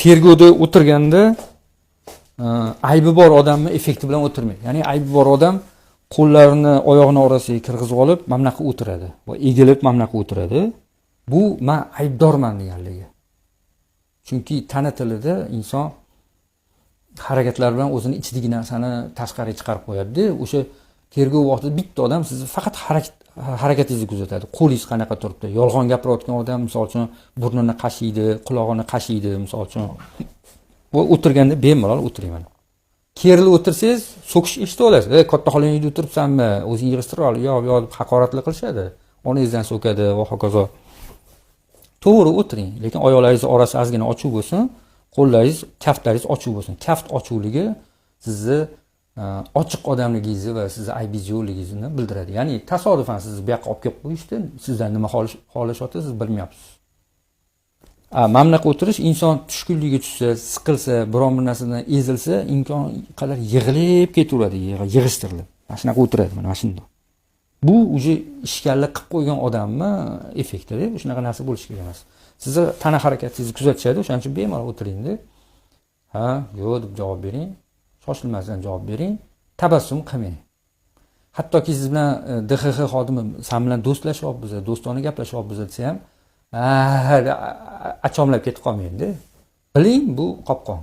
tergovda o'tirganda aybi bor odamni effekti bilan o'tirmaydi. Ya'ni aybi bor odam qo'llarini oyog'ini orasiga kirgizib olib, mana bunaqa o'tiradi va egilib mana bunaqa o'tiradi. Bu men aybdorman deganligi. Chunki tana tilida inson harakatlar bilan o'zini ichidagi narsani tashqariga chiqarib qo'yadi. O'sha tergov vaqtida bitta odam sizni faqat harakatingizni kuzatadi. Qo'lingiz qanaqa turibdi? Yolg'on gapirayotgan odam, misol uchun, burnini qashiydi, qulog'ini qashiydi, misol uchun. Bu o'tirganda bemalol o'tiring mana. Kerilib o'tirsangiz, so'kish eshitib olasiz. Katta xolangizda o'tiribsanmi? O'zing yig'ishtirib ol, yo'q deb haqoratli qilishadi. Onangizdan so'kadi va hokazo. To'g'ri o'tiring, lekin oyoqlaringiz orasi ozgina ochiq bo'lsin, qo'llaringiz, kaftlaringiz ochiq bo'lsin. Kaft ochiqligi sizni ochiq odamligingizni va sizni aybingiz yo'qligingizni bildiradi. Ya'ni tasodifan sizni bu yoqqa olib kelib qo'yishdi, sizdan nima xohlashyapti, siz bilmayapsiz. Mana bunaqa o'tirish inson tushkunligiga tushsa, siqilsa, biron bir narsadan ezilsa, imkon qadar yig'ilib ketaveradi, yig'ishtirilib. Mana shunaqa o'tiradi, mana shunday. Bu uje ishkallik qilib qo'ygan odamni effekti-da, shunaqa narsa bo'lishi kerak emas. Sizni tana harakatingizni kuzatishadi, o'shaning uchun bemalol o'tiring-da. Ha, yo'q deb javob bering. Shoshilmasdan javob bering. Tabassum qilmang. Hattoki siz bilan DXX xodimi sen bilan do'stlashyapmiz, do'stona gaplashyapmiz desa ham, achomlab ketib qolmang-da. Biling, bu qopqon.